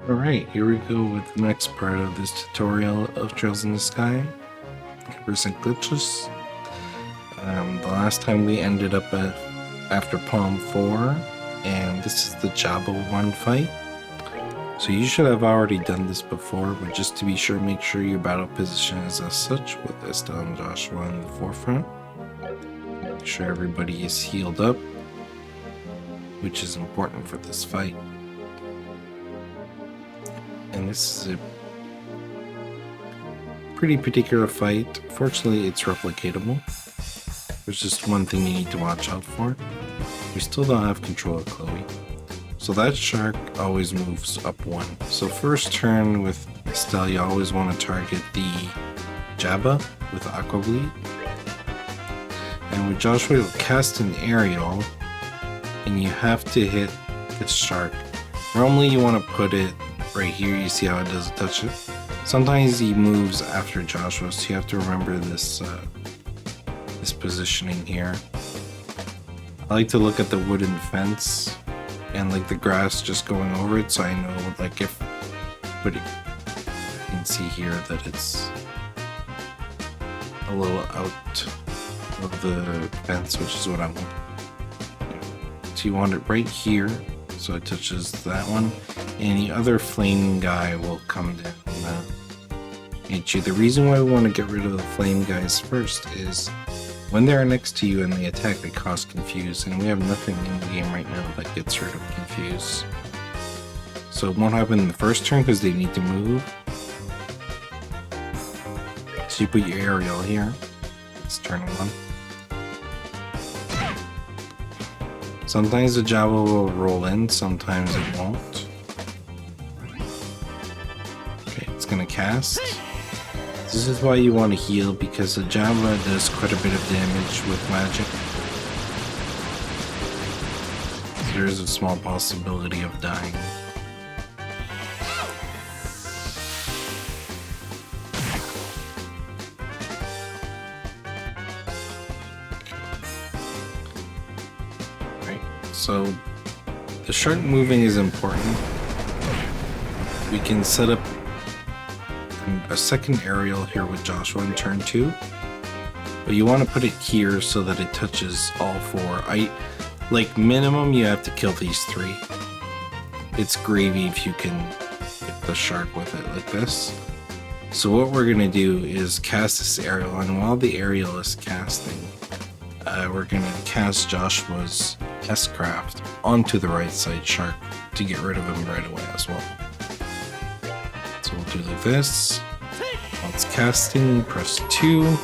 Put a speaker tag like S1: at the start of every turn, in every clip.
S1: Alright, here we go with the next part of this tutorial of Trails in the Sky. Percent Glitchless. The last time we ended up after Palm 4, and this is the Jabba 1 fight. So you should have already done this before, but just to be sure, make sure your battle position is as such, with Estelle and Joshua in the forefront. Make sure everybody is healed up, which is important for this fight. And this is a pretty particular fight. Fortunately, it's replicatable. There's just one thing you need to watch out for. We still don't have control of Chloe. So that shark always moves up one. So first turn with Estelle, you always want to target the Jabba with Aqua Bleed. And with Joshua, you'll cast an aerial, and you have to hit the shark. Normally you want to put it right here. You see how it doesn't touch it? Sometimes he moves after Joshua, so you have to remember this this positioning here. I like to look at the wooden fence and like the grass just going over it, so I know like if, but you can see here that it's a little out of the fence, which is what I want. So you want it right here, so it touches that one, and the other flame guy will come down and hit you. The reason why we want to get rid of the flame guys first is when they're next to you and they attack, they cause confuse, and we have nothing in the game right now that gets rid of confuse. So it won't happen in the first turn because they need to move. So you put your aerial here. It's turn 1. Sometimes the Jabba will roll in, sometimes it won't. Okay, it's gonna cast. This is why you want to heal, because the Jabba does quite a bit of damage with magic. There is a small possibility of dying. Right, so the shark moving is important. We can set up a second aerial here with Joshua in turn 2, but you want to put it here so that it touches all 4. Like minimum you have to kill these 3. It's gravy if you can hit the shark with it like this. So what we're gonna do is cast this aerial, and while the aerial is casting, we're gonna cast Joshua's S-Craft onto the right side shark to get rid of him right away as well. So we'll do like this. While it's casting, press 2.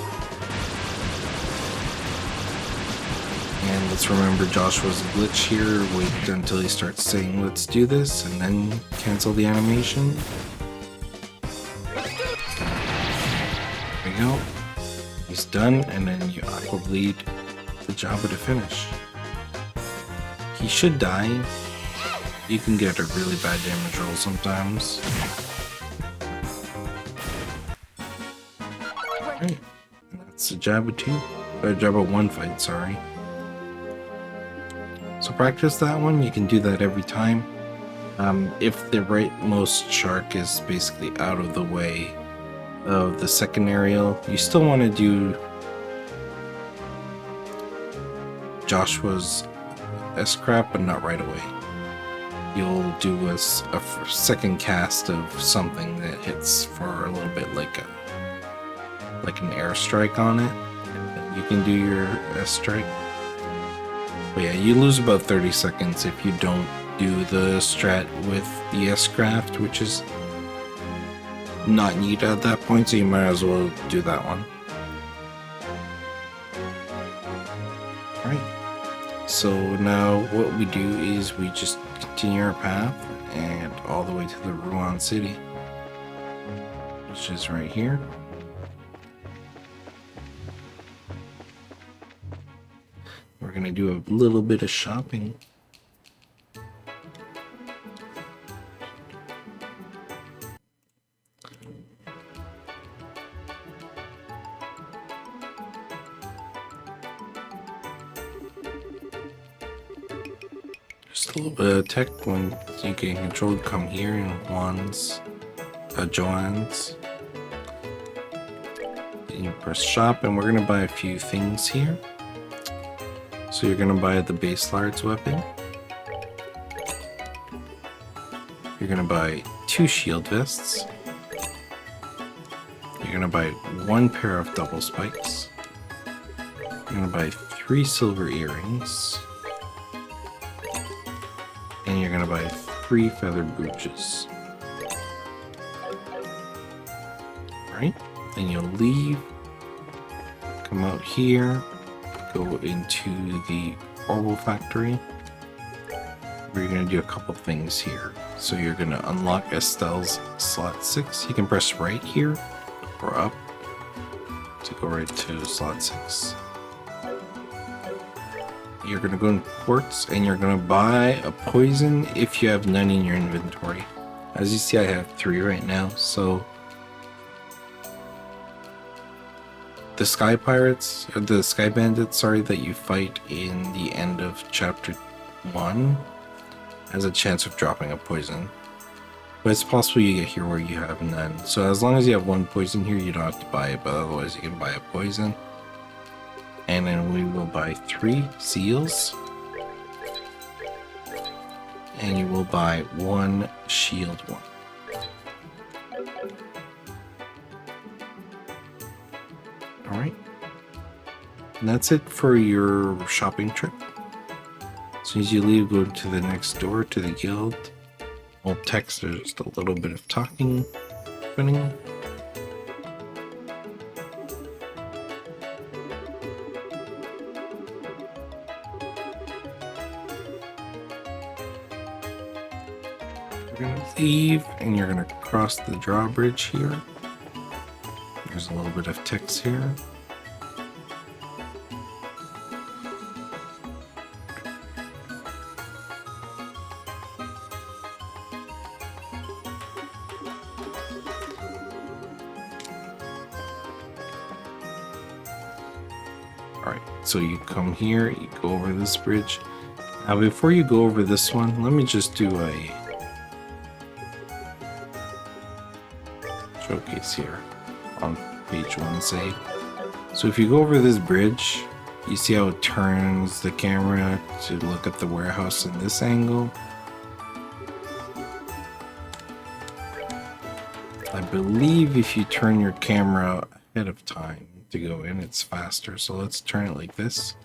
S1: And let's remember Joshua's glitch here. Wait until he starts saying let's do this, and then cancel the animation. There we go. He's done, and then you Aqua Bleed the Jabba to finish. He should die. You can get a really bad damage roll sometimes. Alright, that's the Jabba 2, or Jabba 1 fight, sorry. So practice that one, you can do that every time. If the rightmost shark is basically out of the way of the second aerial, you still want to do Joshua's S-Crap, but not right away. You'll do a second cast of something that hits for a little bit like an airstrike on it, and you can do your S-Strike. But yeah, you lose about 30 seconds if you don't do the strat with the S-Craft, which is not needed at that point, so you might as well do that one. Alright, so now what we do is we just continue our path and all the way to the Ruan city, which is right here. We're gonna do a little bit of shopping. Just a little bit of tech. When you gain control, come here in Joanne's. You press shop, and we're gonna buy a few things here. So you're gonna buy the base large weapon. You're gonna buy 2 shield vests. You're gonna buy 1 pair of double spikes. You're gonna buy 3 silver earrings. And you're gonna buy 3 feather brooches. Alright, then you'll leave. Come out here. Go into the Orbital Factory. We're going to do a couple things here. So you're going to unlock Estelle's slot 6. You can press right here or up to go right to slot 6. You're going to go in quartz and you're going to buy a poison if you have none in your inventory. As you see, I have 3 right now. So the Sky Pirates, or the Sky Bandits, sorry, that you fight in the end of chapter 1 has a chance of dropping a poison. But it's possible you get here where you have none. So as long as you have 1 poison here, you don't have to buy it, but otherwise you can buy a poison. And then we will buy 3 seals. And you will buy 1 shield one. Alright, and that's it for your shopping trip. As soon as you leave, go to the next door to the guild. We'll text, there's just a little bit of talking happening. You're gonna leave and you're gonna cross the drawbridge here. There's a little bit of text here. Alright, so you come here, you go over this bridge. Now before you go over this one, let me just do a showcase here on page 1 save. So if you go over this bridge, you see how it turns the camera to look at the warehouse in this angle. I believe if you turn your camera ahead of time to go in, it's faster. So let's turn it like this.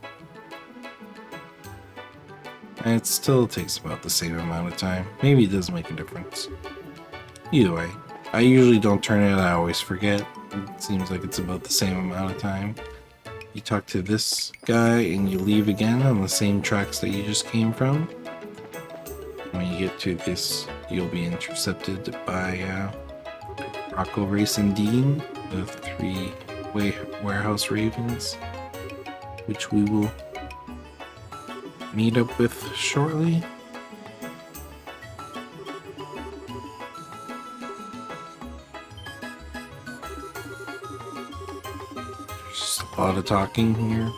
S1: And it still takes about the same amount of time. Maybe it does make a difference. Either way, I usually don't turn it, I always forget. It seems like it's about the same amount of time. You talk to this guy and you leave again on the same tracks that you just came from. When you get to this, you'll be intercepted by Rocco, Race, and Dean, the 3 warehouse ravens, which we will meet up with shortly. Just a lot of talking here.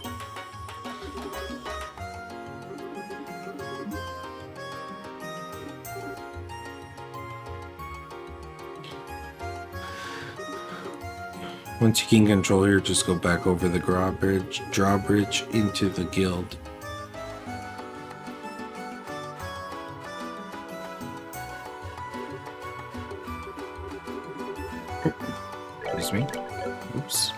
S1: Once you gain control here, just go back over the drawbridge into the guild. Excuse me. Oops.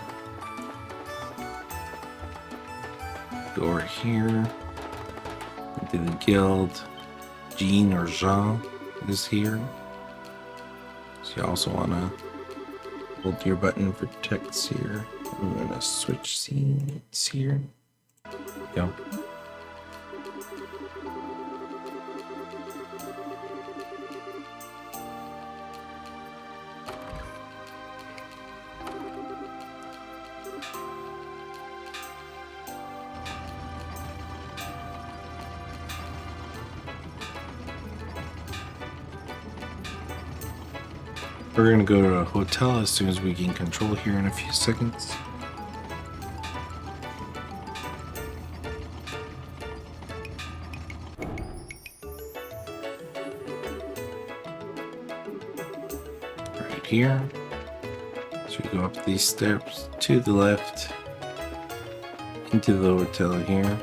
S1: Go over here into the guild. Jean or Jean is here. So you also want to hold your button for text here. I'm gonna switch scenes here. Go. We're gonna go to a hotel as soon as we gain control here in a few seconds. here. So we go up these steps to the left into the hotel here.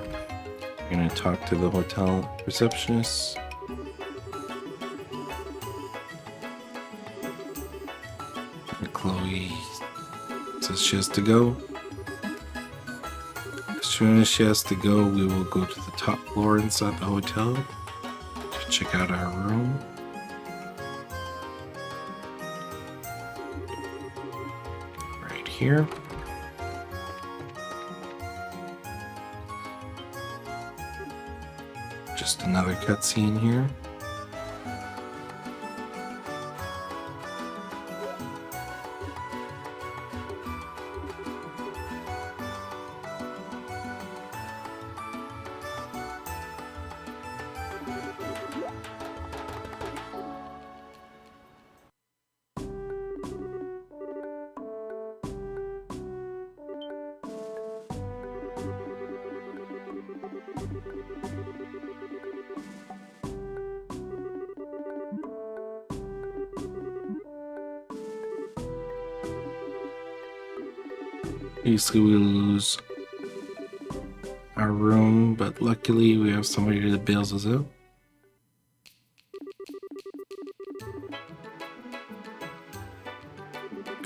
S1: We're gonna talk to the hotel receptionist. And Chloe says she has to go. As soon as she has to go, we will go to the top floor inside the hotel to check out our room. Right here. Just another cutscene here. Basically, we lose our room, but luckily we have somebody that bails us out.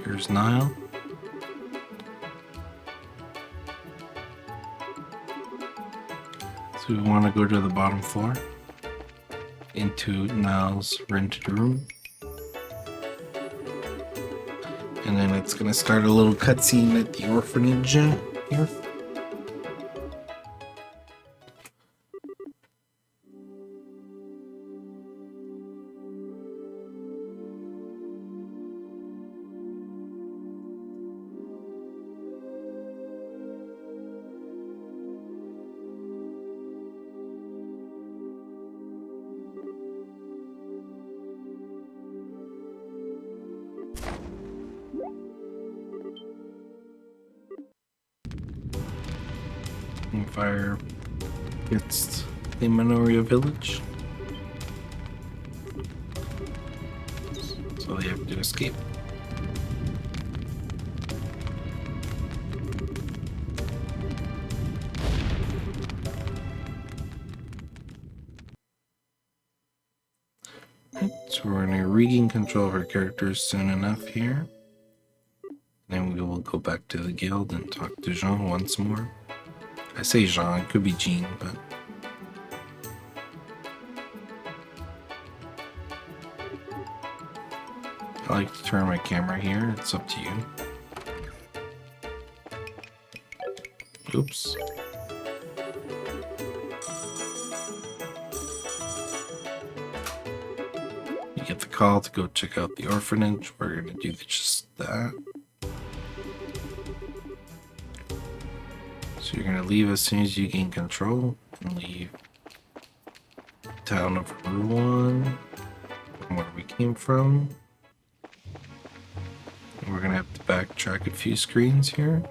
S1: Here's Niall. So we want to go to the bottom floor into Niall's rented room. And then it's gonna start a little cutscene at the orphanage here. Fire hits the Minoria village, so they have to escape. So we're going to regain control of our characters soon enough here. Then we will go back to the guild and talk to Jean once more. I say Jean, it could be Jean, but... I like to turn my camera here, it's up to you. Oops. You get the call to go check out the orphanage. We're gonna do just that. So you're gonna leave as soon as you gain control and leave the town of Ruan, from where we came from. And we're gonna have to backtrack a few screens here.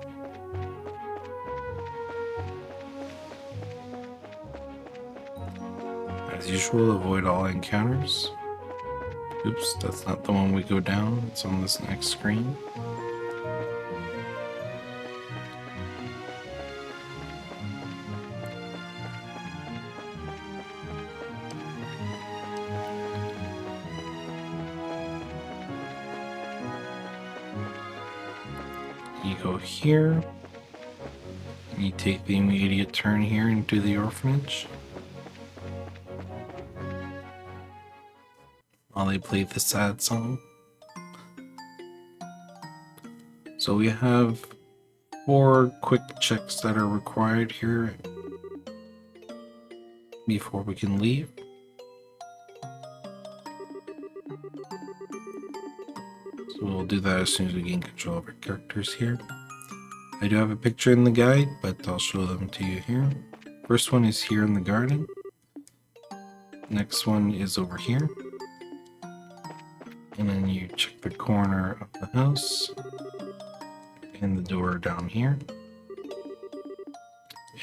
S1: As usual, avoid all encounters. Oops, that's not the one we go down, it's on this next screen. You go here, and you take the immediate turn here into the orphanage. While they play the sad song. So we have 4 quick checks that are required here before we can leave. So we'll do that as soon as we gain control of our characters here. I do have a picture in the guide, but I'll show them to you here. First one is here in the garden. Next one is over here. And then you check the corner of the house and the door down here.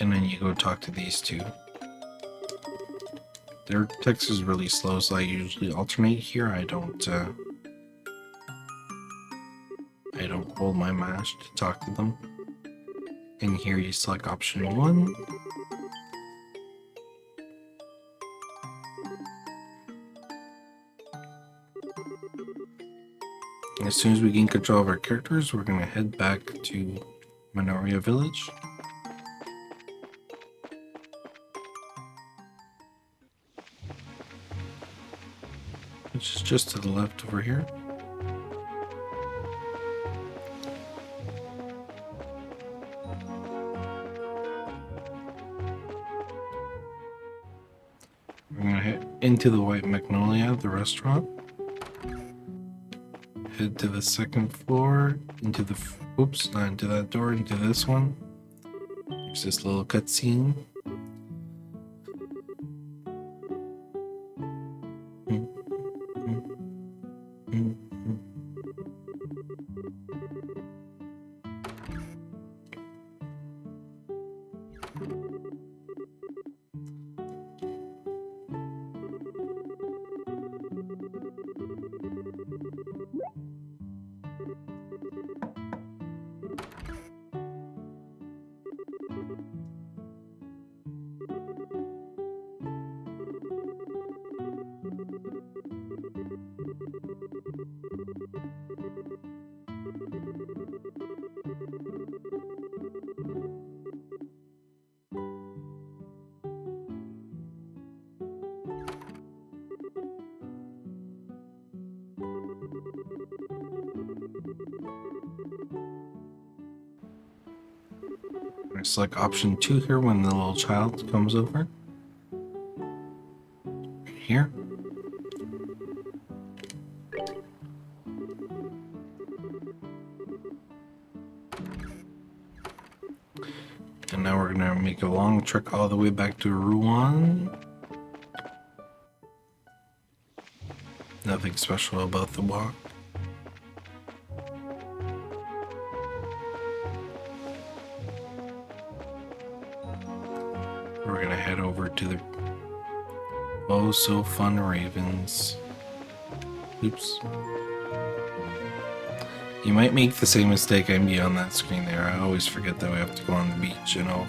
S1: And then you go talk to these two. Their text is really slow, so I usually alternate here. I don't hold my mash to talk to them. And here you select option 1. As soon as we gain control of our characters, we're going to head back to Minoria Village. Which is just to the left over here. We're going to head into the White Magnolia, the restaurant. Head to the second floor, into the, oops, not into that door, into this one. There's this little cutscene. I select option 2 here when the little child comes over. Here. And now we're gonna make a long trek all the way back to Ruan. Nothing special about the walk. We're gonna head over to the oh so fun ravens. Oops. You might make the same mistake I made on that screen there. I always forget that we have to go on the beach and over.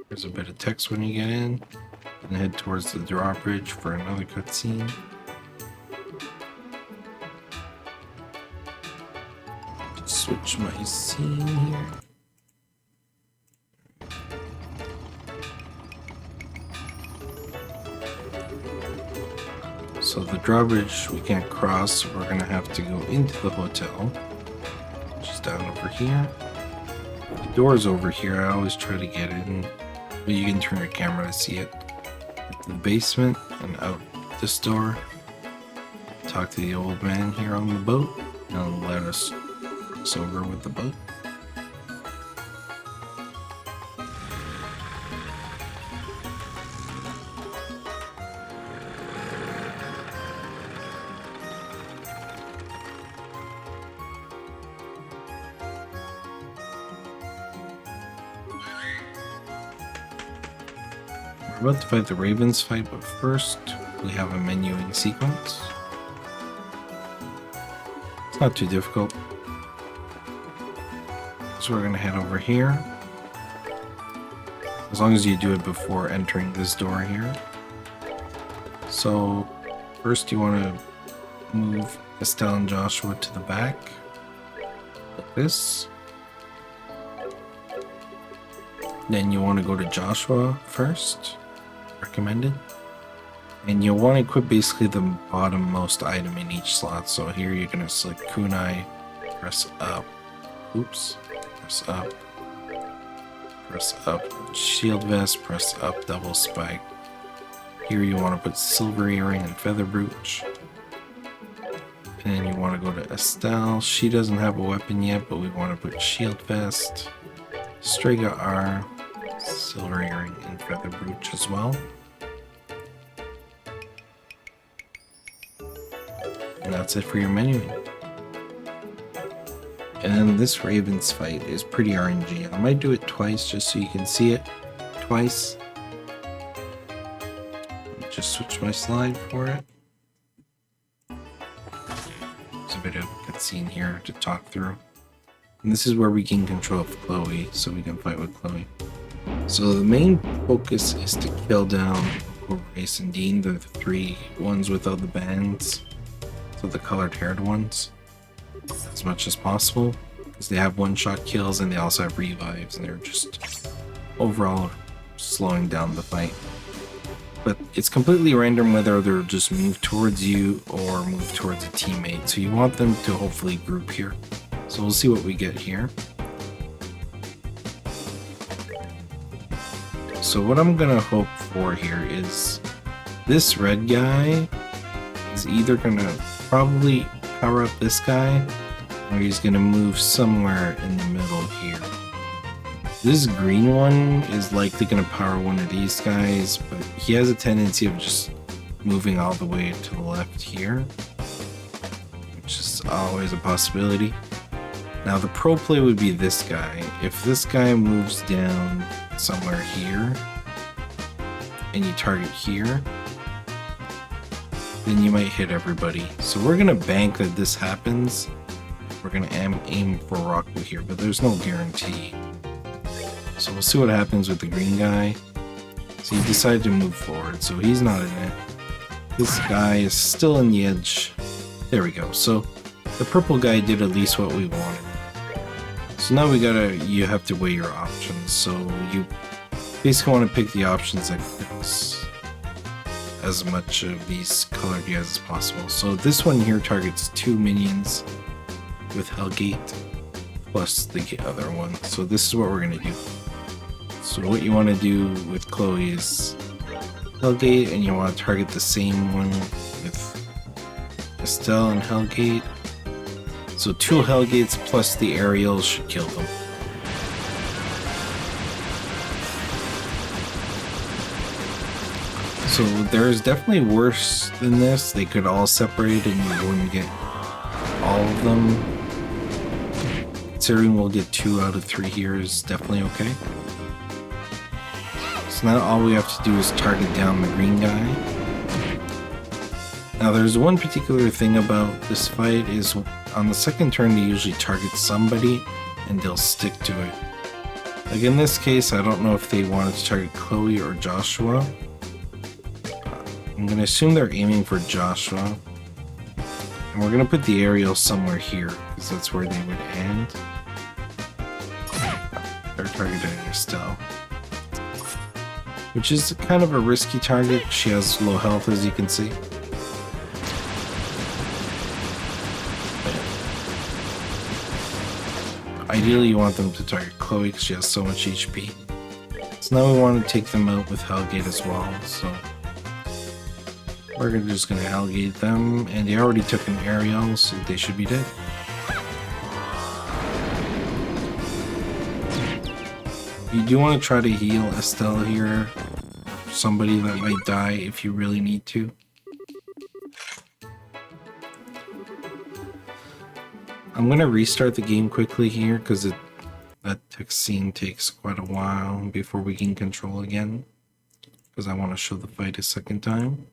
S1: There's a bit of text when you get in, and head towards the drawbridge for another cutscene. Switch my scene here. So the drawbridge we can't cross, so we're gonna have to go into the hotel, which is down over here. The door's over here. I always try to get in. But you can turn your camera to see it. The basement and out this door. Talk to the old man here on the boat and let us cross over with the boat. We're about to fight the Ravens fight, but first we have a menuing sequence. It's not too difficult. So we're gonna head over here. As long as you do it before entering this door here. So first you want to move Estelle and Joshua to the back, like this. Then you want to go to Joshua first. Recommended. And you'll want to equip basically the bottom-most item in each slot. So here you're going to select kunai, press up, oops, press up, shield vest, press up, double spike. Here you want to put silver earring and feather brooch. And then you want to go to Estelle. She doesn't have a weapon yet, but we want to put shield vest. Strega R, silver earring, and feather brooch as well. And that's it for your menuing. And then this Raven's fight is pretty RNG. I might do it twice just so you can see it twice. Just switch my slide for it. There's a bit of a cutscene here to talk through. And this is where we gain control of Chloe, so we can fight with Chloe. So the main focus is to kill down Grace and Dean. They're the three ones without the bands. So the colored haired ones. As much as possible. Because they have one-shot kills and they also have revives. And they're just overall slowing down the fight. But it's completely random whether they'll just move towards you or move towards a teammate. So you want them to hopefully group here. So we'll see what we get here. So what I'm gonna hope for here is this red guy is either gonna probably power up this guy or he's gonna move somewhere in the middle here. This green one is likely gonna power one of these guys, but he has a tendency of just moving all the way to the left here, which is always a possibility. Now the pro play would be this guy. If this guy moves down somewhere here and you target here, then you might hit everybody. So we're gonna bank that this happens. We're gonna aim for Roku here, but there's no guarantee. So we'll see what happens with the green guy. So he decided to move forward, so he's not in it. This guy is still in the edge. There we go. So the purple guy did at least what we wanted. So now you have to weigh your options. So you basically want to pick the options that fix as much of these colored guys as possible. So this one here targets 2 minions with Hellgate plus the other one. So this is what we're going to do. So what you want to do with Chloe is Hellgate, and you want to target the same one with Estelle and Hellgate. So 2 Hellgates plus the aerials should kill them. So there's definitely worse than this. They could all separate and you wouldn't get all of them. Considering we'll get 2 out of 3 here is definitely okay. So now all we have to do is target down the green guy. Now there's one particular thing about this fight is on the second turn they usually target somebody and they'll stick to it. Like in this case, I don't know if they wanted to target Chloe or Joshua. I'm going to assume they're aiming for Joshua. And we're going to put the aerial somewhere here because that's where they would end. They're targeting Estelle, which is kind of a risky target. She has low health, as you can see. Ideally, you want them to target Chloe because she has so much HP. So now we want to take them out with Hellgate as well. So we're just going to Hellgate them, and they already took an aerial, so they should be dead. You do want to try to heal Estelle here, somebody that might die if you really need to. I'm going to restart the game quickly here because that scene takes quite a while before we can control again, because I want to show the fight a second time.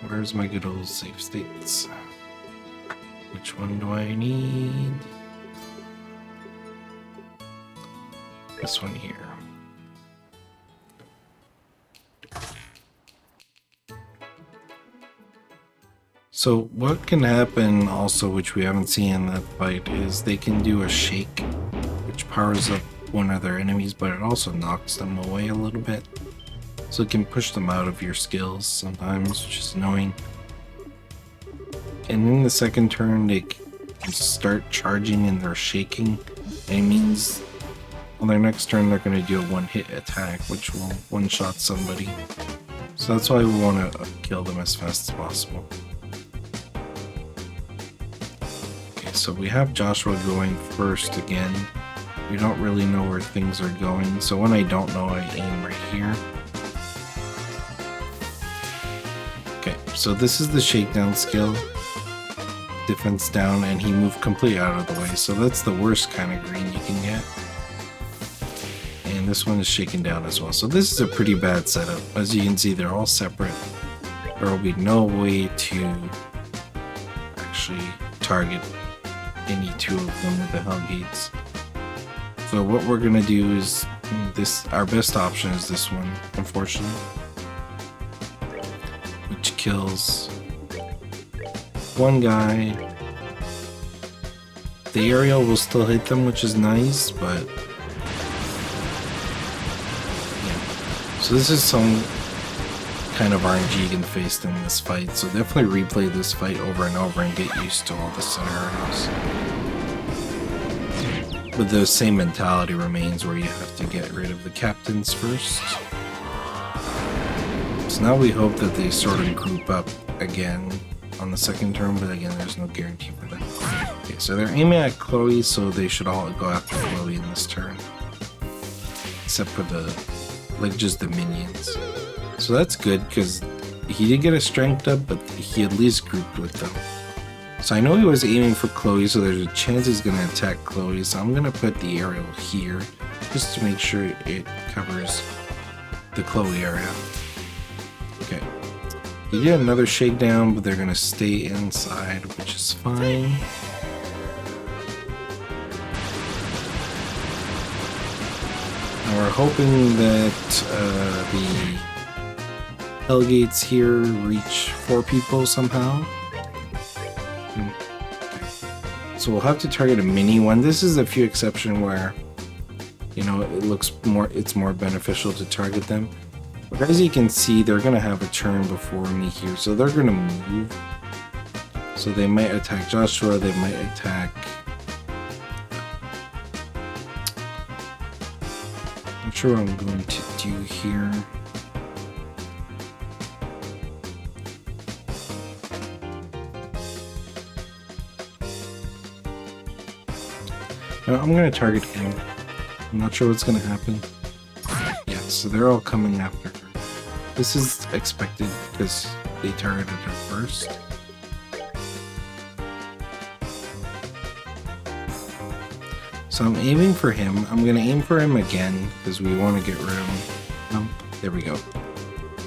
S1: Where's my good old save states? Which one do I need? This one here. So what can happen also, which we haven't seen in that fight, is they can do a shake, which powers up one of their enemies, but it also knocks them away a little bit. So it can push them out of your skills sometimes, which is annoying. And in the second turn, they can start charging and they're shaking. And it means on their next turn, they're going to do a one-hit attack, which will one-shot somebody. So that's why we want to kill them as fast as possible. Okay, so we have Joshua going first again. We don't really know where things are going, so when I don't know, I aim right here. Okay, so this is the shakedown skill. Defense down, and he moved completely out of the way, so that's the worst kind of green you can get. And this one is shaken down as well, so this is a pretty bad setup. As you can see, they're all separate. There will be no way to actually target any two of them with the Hellgates. So what we're gonna do is this. Our best option is this one, unfortunately, which kills one guy. The aerial will still hit them, which is nice, but yeah. So this is some kind of RNG you can face in this fight. So definitely replay this fight over and over and get used to all the scenarios. But the same mentality remains where you have to get rid of the captains first. So now we hope that they sort of group up again on the second turn, but again, there's no guarantee for that. Okay, so they're aiming at Chloe, so they should all go after Chloe in this turn. Except for just the minions. So that's good, because he did get a strength up, but he at least grouped with them. So I know he was aiming for Chloe, so there's a chance he's going to attack Chloe, so I'm going to put the aerial here, just to make sure it covers the Chloe area. Okay. He did another shakedown, but they're going to stay inside, which is fine. And we're hoping that the Hellgates here reach 4 people somehow. So we'll have to target a mini one. This is a few exception where, you know, it's more beneficial to target them. But as you can see, they're gonna have a turn before me here, so they're gonna move. So they might attack Joshua, they might attack... I'm not sure what I'm going to do here. I'm going to target him. I'm not sure what's going to happen. Yeah, so they're all coming after her. This is expected because they targeted her first. So I'm aiming for him. I'm going to aim for him again because we want to get rid of him. Oh, there we go.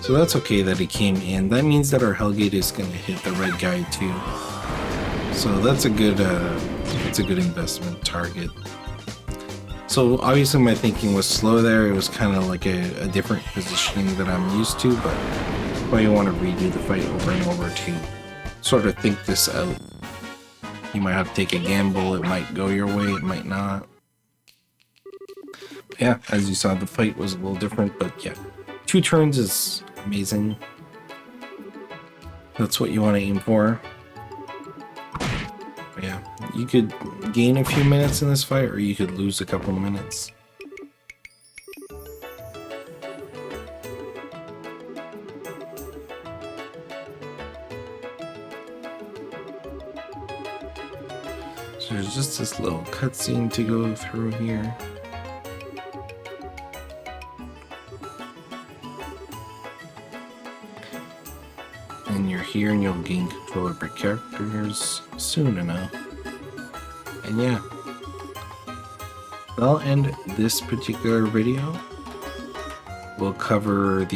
S1: So that's okay that he came in. That means that our Hellgate is going to hit the red guy too. So that's a good investment target. So obviously my thinking was slow there. It was kind of like a different positioning that I'm used to, but why you want to redo the fight over and over to sort of think this out. You might have to take a gamble. It might go your way, it might not. Yeah, as you saw, the fight was a little different, but yeah, 2 turns is amazing. That's what you want to aim for. Yeah, you could gain a few minutes in this fight, or you could lose a couple of minutes. So there's just this little cutscene to go through here. And you're here and you'll gain control of your characters soon enough. And yeah, I'll end this particular video. We'll cover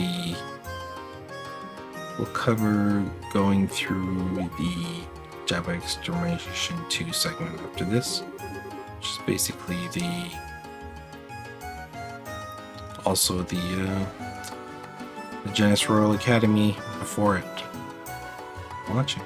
S1: going through the Jabba Extermination 2 segment after this, which is basically also the Genis Royal Academy before it. Watching.